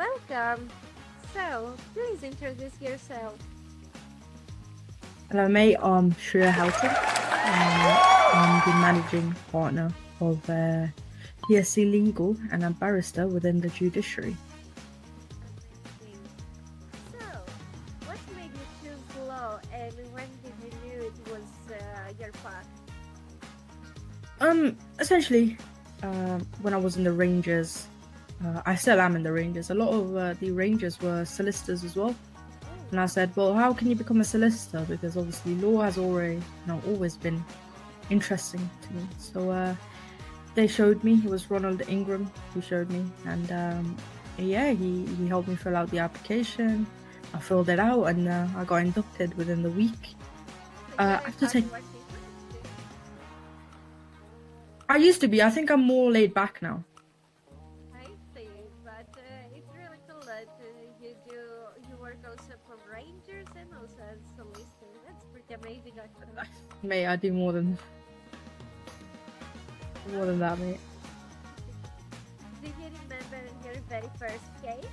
welcome. So, please introduce yourself. Hello, mate. I'm Shriya. I'm the managing partner of PSC Legal and I'm barrister within the judiciary. Amazing. So, what made you choose law and when did you knew it was your path? Essentially, when I was in the Rangers, I still am in the Rangers. A lot of the Rangers were solicitors as well. And I said, well, how can you become a solicitor? Because obviously law has always been interesting to me. So they showed me. It was Ronald Ingram who showed me. And he helped me fill out the application. I filled it out and I got inducted within the week. I used to be. I think I'm more laid back now. I see, but it's really cool that you work also for Rangers and also as solicitor. That's pretty amazing, actually. Mate, I do more than that, mate. Do you remember your very first case?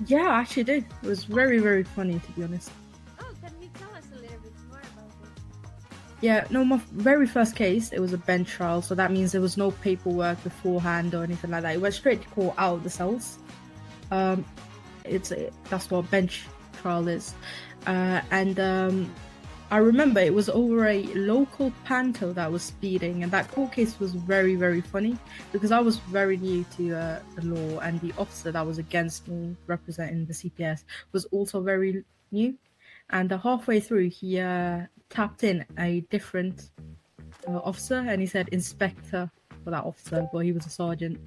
Yeah, I actually did. It was very, very funny, to be honest. Oh, can you tell us a little bit more about it? Yeah, no, my very first case, it was a bench trial, so that means there was no paperwork beforehand or anything like that. It went straight to court out of the cells. That's what a bench trial is. I remember it was over a local panto that was speeding, and that court case was very, very funny because I was very new to the law, and the officer that was against me representing the CPS was also very new. And halfway through, he tapped in a different officer, and he said inspector for that officer, but he was a sergeant.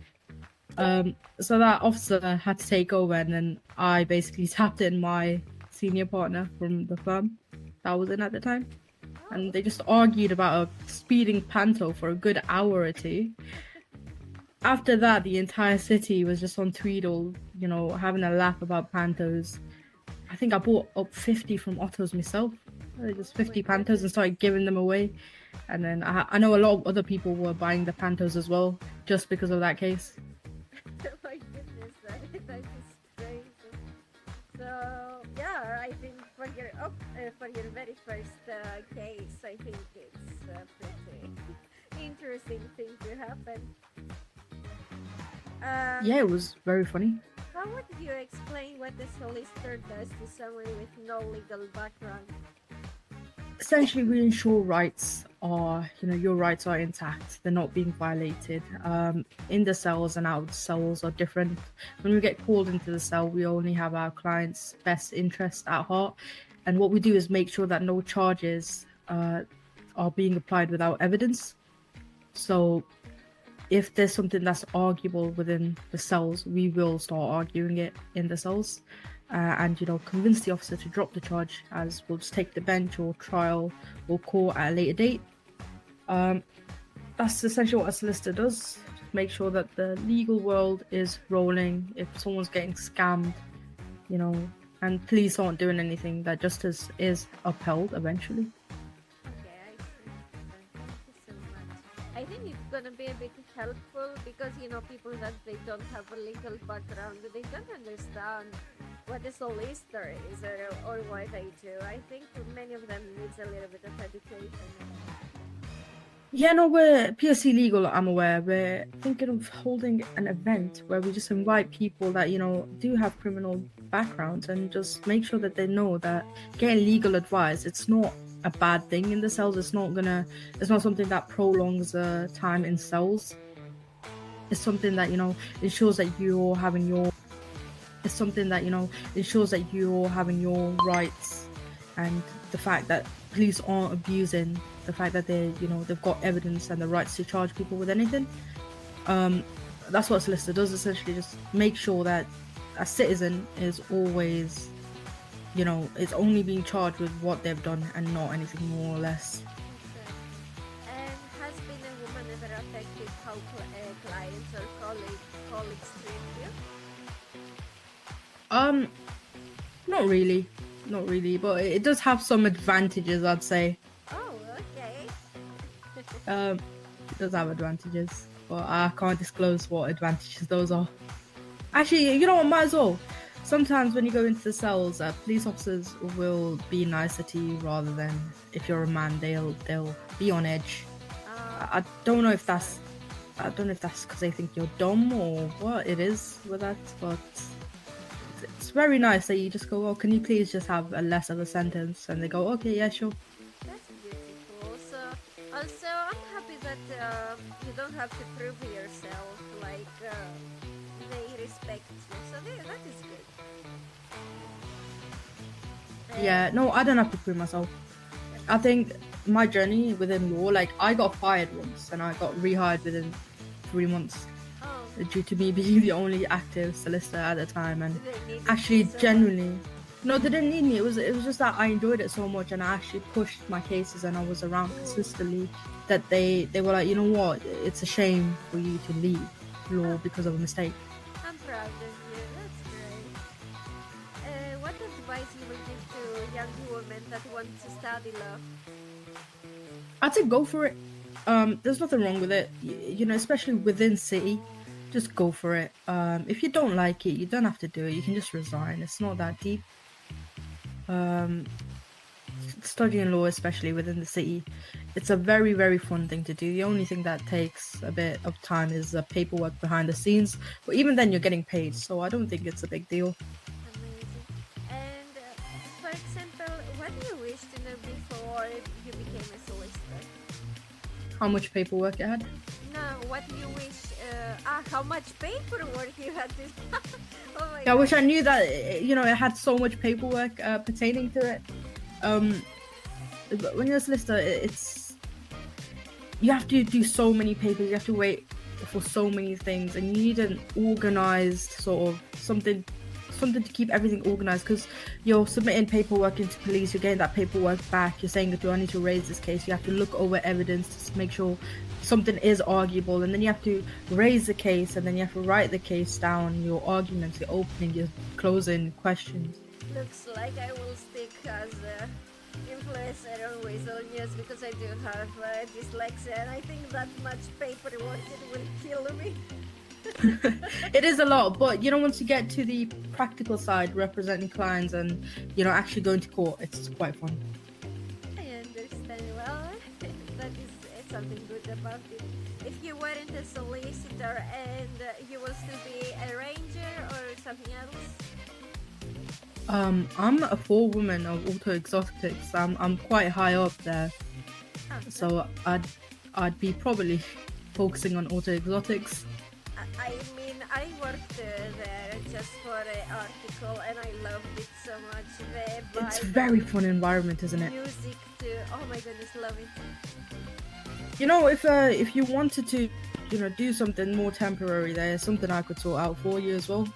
So that officer had to take over, and then I basically tapped in my senior partner from the firm that I was in at the time. And they just argued about a speeding panto for a good hour or two. After that, the entire city was just on Tweedle, having a laugh about pantos. I think I bought up 50 from Otto's myself. Just 50 pantos and started giving them away. And then I know a lot of other people were buying the pantos as well, just because of that case. Oh my goodness, that is crazy. So yeah, I think for your very first case, I think it's a pretty interesting thing to happen. Yeah, it was very funny. How would you explain what the solicitor does to someone with no legal background? Essentially, we ensure rights are, your rights are intact. They're not being violated. In the cells and out of the cells are different. When we get called into the cell, we only have our client's best interest at heart. And what we do is make sure that no charges are being applied without evidence. So if there's something that's arguable within the cells, we will start arguing it in the cells. And convince the officer to drop the charge, as we'll just take the bench or trial or court at a later date. That's essentially what a solicitor does. Make sure that the legal world is rolling. If someone's getting scammed, and police aren't doing anything, that justice is upheld eventually. Okay, I see. Thank you so much. I think it's gonna be a bit helpful because people that they don't have a legal background, they don't understand what a solicitor is or what they do. I think many of them needs a little bit of education. Yeah, no, we're PSC Legal, I'm aware. We're thinking of holding an event where we just invite people that, do have criminal backgrounds and just make sure that they know that getting legal advice, it's not a bad thing in the cells. It's not something that prolongs time in cells. It's something that, ensures that you're having your rights, and the fact that police aren't abusing the fact that they've got evidence and the rights to charge people with anything. That's what a solicitor does, essentially, just make sure that a citizen is always, is only being charged with what they've done and not anything more or less. And has being a woman ever affected how clients or colleagues treat you? Not really, but it does have some advantages, I'd say. Oh, okay. It does have advantages, but I can't disclose what advantages those are. Actually, you know what? Might as well. Sometimes when you go into the cells, police officers will be nicer to you rather than if you're a man, they'll be on edge. Uh, I don't know if that's because they think you're dumb or what it is with that, but it's very nice that you just go, oh, can you please just have a less of a sentence? And they go, okay, yeah, sure. that's beautiful. So, also, I'm happy that you don't have to prove yourself. Like they respect you, so that is good. Yeah, no, I don't have to prove myself. I think my journey within law, like I got fired once and I got rehired within 3 months Oh, due to me being the only active solicitor at the time, and they needed actually you so much. genuinely, no, they didn't need me. It was just that I enjoyed it so much and I actually pushed my cases and I was around consistently that they were like, you know what, it's a shame for you to leave law because of a mistake. I'm proud of you. That's great. What advice you will give to young women that want to study law? I'd say go for it. There's nothing wrong with it. You know, especially within city, just go for it. If you don't like it, you don't have to do it. You can just resign. It's not that deep. Studying law, especially within the city, it's a very, very fun thing to do. The only thing that takes a bit of time is the paperwork behind the scenes. But even then, you're getting paid, so I don't think it's a big deal. Amazing. And for example, what do you wish to know before you became a solicitor? How much paperwork it had? No, what do you wish? How much paperwork you had to? Oh my Yeah, I god. wish I knew that. You know, it had so much paperwork pertaining to it. But when you're a solicitor, it's you have to do so many papers. You have to wait for so many things, and you need an organized sort of something to keep everything organized. Because you're submitting paperwork into police, you're getting that paperwork back. You're saying, "Do I need to raise this case?" You have to look over evidence to make sure something is arguable, and then you have to raise the case, and then you have to write the case down, your arguments, your opening, your closing, questions. Looks like I will stick as influencer on Weasel News because I do have dyslexia, and I think that much paperwork it will kill me. It is a lot, but you know, once you get to the practical side, representing clients and actually going to court, it's quite fun. I understand. Well, that is something good about it. If you weren't a solicitor and you will still be a ranger or something else? I'm a forewoman of auto exotics. I'm quite high up there, Oh, so I'd be probably focusing on auto exotics. I mean, I worked there just for an article and I loved it so much. The It's a vibe, very fun environment, isn't it? music too. Oh my goodness, love it. You know, if you wanted to, do something more temporary, there's something I could sort out for you as well.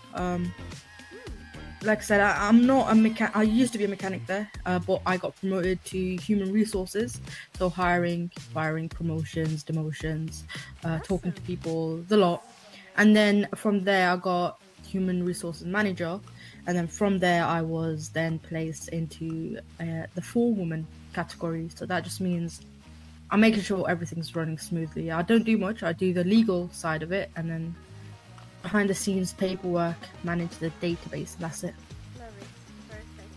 Like I said, I'm not a mechanic. I used to be a mechanic there, but I got promoted to human resources, so hiring, firing, promotions, demotions, talking to people, the lot. And then from there, I got human resources manager, and then from there, I was then placed into the forewoman category. So that just means I'm making sure everything's running smoothly. I don't do much. I do the legal side of it, and then behind the scenes paperwork, manage the database, and that's it. Love it. Perfect.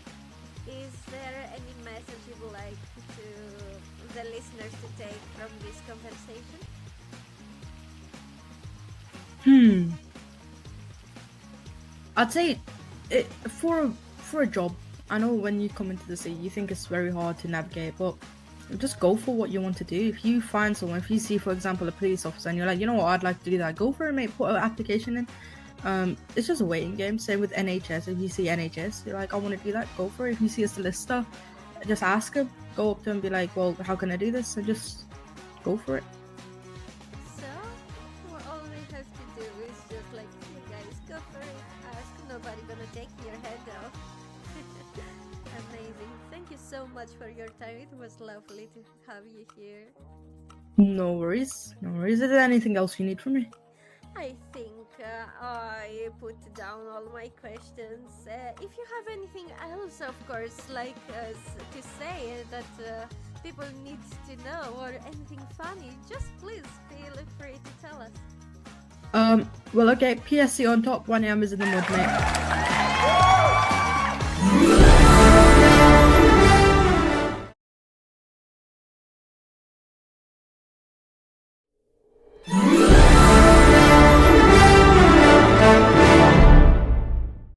Is there any message you would like to the listeners to take from this conversation? I'd say for a job, I know when you come into the city, you think it's very hard to navigate, but just go for what you want to do. If you find someone, if you see, for example, a police officer, and you're like, you know what, I'd like to do that, go for it, mate. Put an application in. It's just a waiting game. Same with NHS. If you see NHS, you're like, I want to do that, go for it. If you see a solicitor, just ask him. Go up to him, be like, well, how can I do this? And just go for it. So, all we have to do is just like, hey guys, go for it. Ask. Nobody gonna take your head off. Amazing. Thank you so much for your time. It was lovely to have you here. No worries. No worries. Is there anything else you need from me? I think I put down all my questions. If you have anything else, of course, like to say that people need to know or anything funny, just please feel free to tell us. Well, okay, PSC on top, 1AM is in the mud, mate.